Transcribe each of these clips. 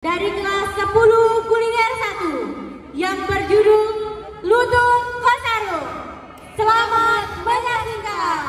dari kelas 10 kuliner 1 yang berjudul Lutut Kosaru. Selamat menyaksikan.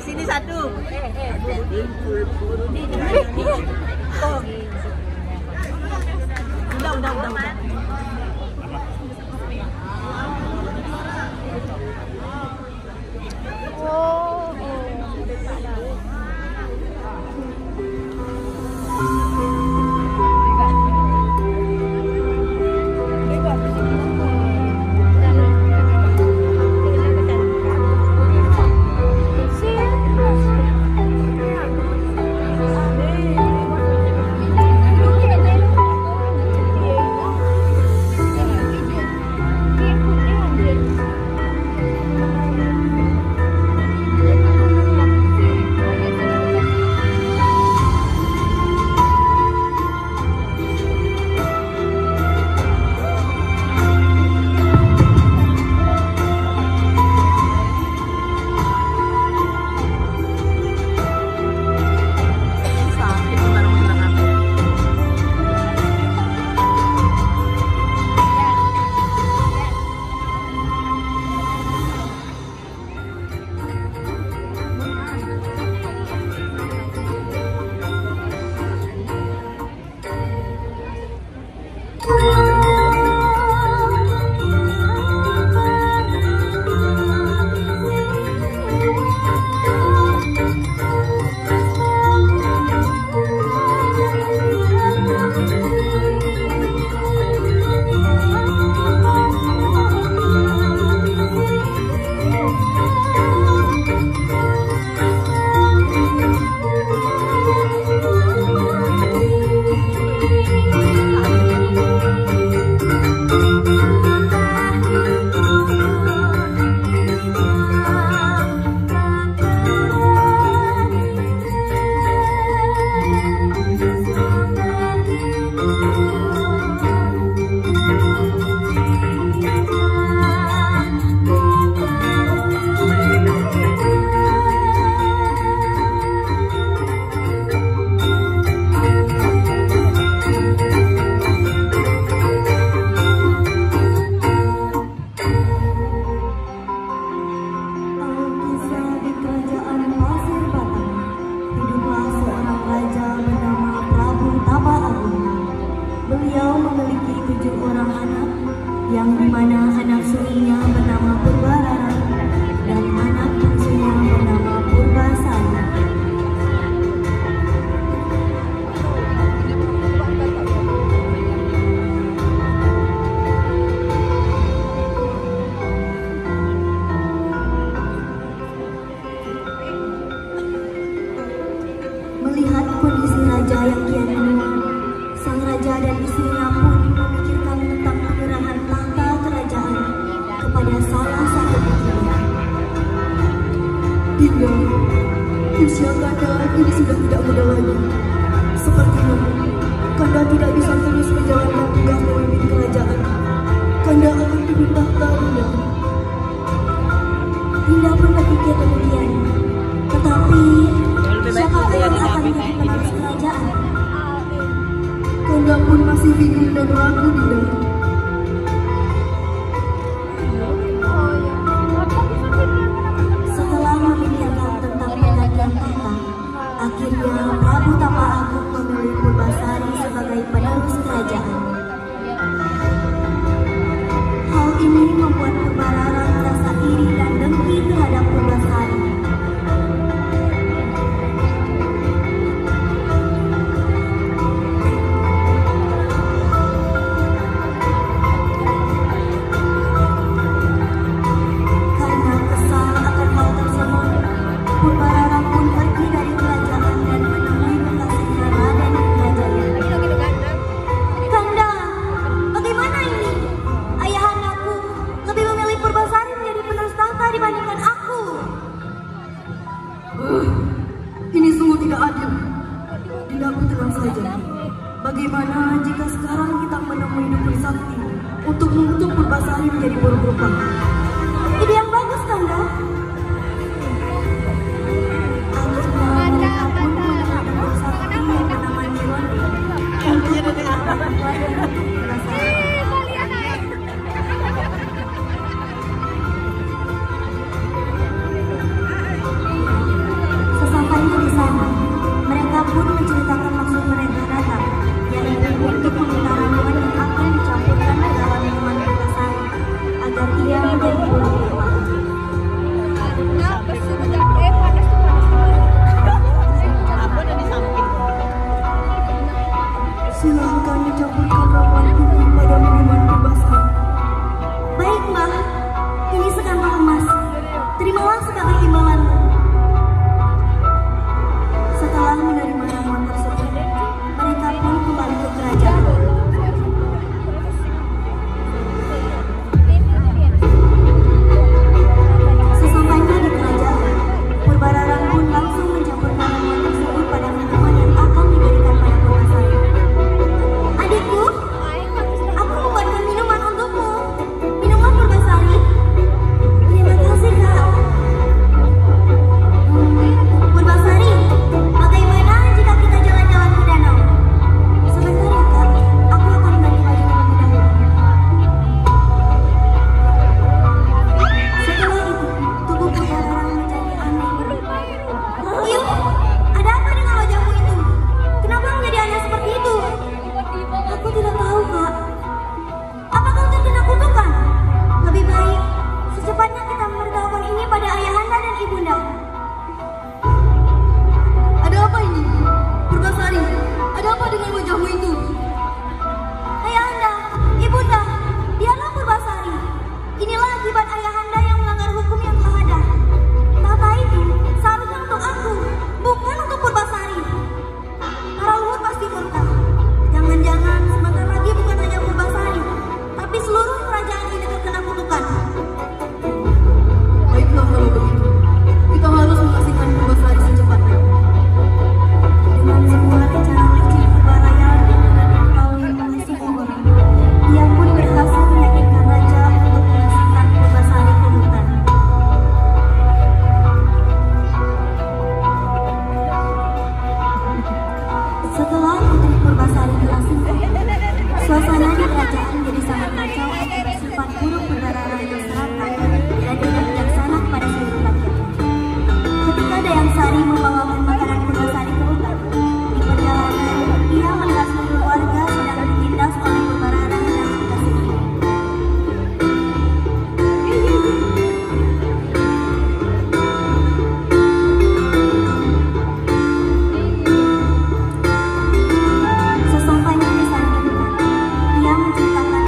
Sini satu. Udah. Beliau memiliki 7 orang anak, yang dimana anak suaminya bernama Purbarara dan anak bungsunya bernama Purbasari. Melihat kondisi raja yang kian menua, sang raja dan istrinya pun memikirkan tentang penyerahan tahta kerajaan kepada salah satu putrinya. Dinda, usia Kanda ini sudah tidak muda lagi. Sepertinya Kanda tidak bisa terus menjalankan tugas memimpin kerajaan. Kanda akan turun tahta, Dinda. Dinda pun berpikir demikian. Tetapi siapakah yang akan menjadi penerus kerajaan? Kanda pun masih bingung dan ragu, Dinda. Setelah memikirkan tentang penggantian tahta, akhirnya Prabu Tapa Agung memilih Purbasari sebagai penerus kerajaan. Hal ini membuat Purbarara merasa iri dan dengki terhadap Purbasari. Bagaimana jika sekarang kita menemui dukun sakti untuk mengutuk Purbasari menjadi burung rupa? Ide yang bagus, Kanda. Akhirnya mereka pun punya dukun sakti yang bernama Nirwan untuk mengutuk Purbasari. Sesampainya di sana, mereka pun menceritakan maksud mereka datang, yaitu untuk meminta ramuan yang akan dicampurkan ke dalam minuman Purbasari agar ia menjadi burung rupa. Aku ada di samping. Silahkan dicampurkan ramuan ini pada minuman Purbasari. Baik, Mbah. Ini sekantong emas. Terimalah sebagai imbalanmu. Setelah menerima ramuan tersebut, mereka pun kembali ke kerajaan. Sesampainya di kerajaan, Purbararang pun langsung mencampurkan ramuan tersebut pada minuman yang akan diberikan pada Purbasari. Adikku, aku membuatkan minuman untukmu. Minuman Purbasari. Terima kasih, Kak. Purbasari, bagaimana jika kita jalan-jalan ke danau? Sebentar ya, Kak. Aku akan ganti baju terlebih dahulu. Setelah itu, tubuh Purbararang menjadi aneh. Yuk, ada apa dengan wajahmu itu? Kenapa menjadi aneh seperti itu? Aku tidak tahu, Kak. Apa kau terkena kutukan? Lebih baik secepatnya kita memberitahukan ini pada ayahanda dan ibunda. Ada apa ini? Purbasari, ada apa dengan wajahmu itu? Ayahanda, ibunda, dialah Purbasari. Inilah akibat ayahanda yang melanggar hukum yang telah ada. Tata itu seharusnya untuk aku, bukan untuk Purbasari. Para luhur pasti murka. Jangan-jangan sebentar lagi bukan hanya Purbasari, tapi seluruh kerajaan ini terkena kutukan. Baiklah kalau begitu, kita harus mengasingkan Purbasari secepatnya. Dengan semua rencana licik Purbaraya dan diketahui oleh Singowang, ia pun berhasil meyakinkan raja untuk mengasingkan Purbasari ke hutan. Setelah putri Purbasari diasingkan, suasana di kerajaan menjadi sangat kacau akibat sifat buruk Purbaraya yang serakah dan tidak bijaksana kepada seluruh rakyat. Ketika Dayang Sari membawakan makanan Purbasari ke hutan, di perjalanan ia melihat seluruh warga sedang ditindas oleh Purbaraya dan kekasihnya. Sesampainya di sana di hutan, ia menceritakan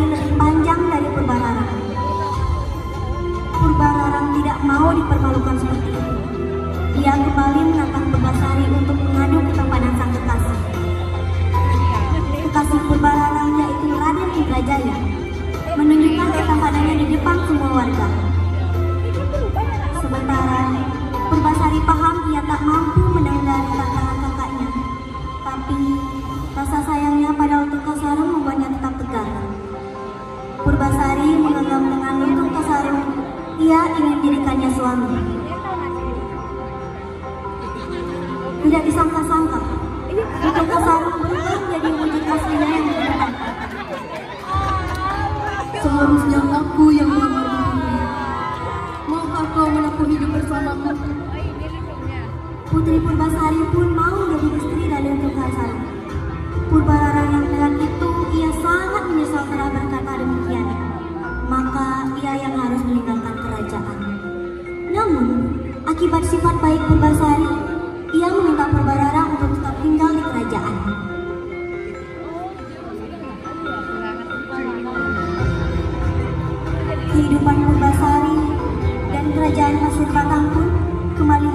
Purbasari lebih panjang dari Purbararang. Purbararang tidak mau dipermalukan seperti itu. Ia kembali menantang Purbasari untuk mengadu ketampanan sang kekasih. Kekasih Purbararang yaitu Raden Indrajaya menunjukkan ketampanannya di depan semua warga. Sementara Purbasari paham ia tak mampu menandai tantangan kakaknya, tapi rasa sayangnya pada Lutut Kasarung membuatnya tetap tegar. Purbasari menganggap dengan Lutut Kasarung ia ingin menjadikannya suami. Tidak disangka-sangka, Lutut Kasarung berubah menjadi wujud aslinya yang menyenangkan. Seharusnya aku yang menghormatimu. Maukah kau menempuh hidup bersamaku? Putri Purbasari pun mau menjadi istri dari Lutut Kasarung. Purbararang yang dengan itu ia sangat menyesal telah berkata demikian. Maka ia yang harus meninggalkan kerajaan. Namun akibat sifat baik Purbasari, ia meminta Purbararang untuk tetap tinggal di kerajaan. Kehidupan Purbasari dan kerajaan Pasir Batang pun kembali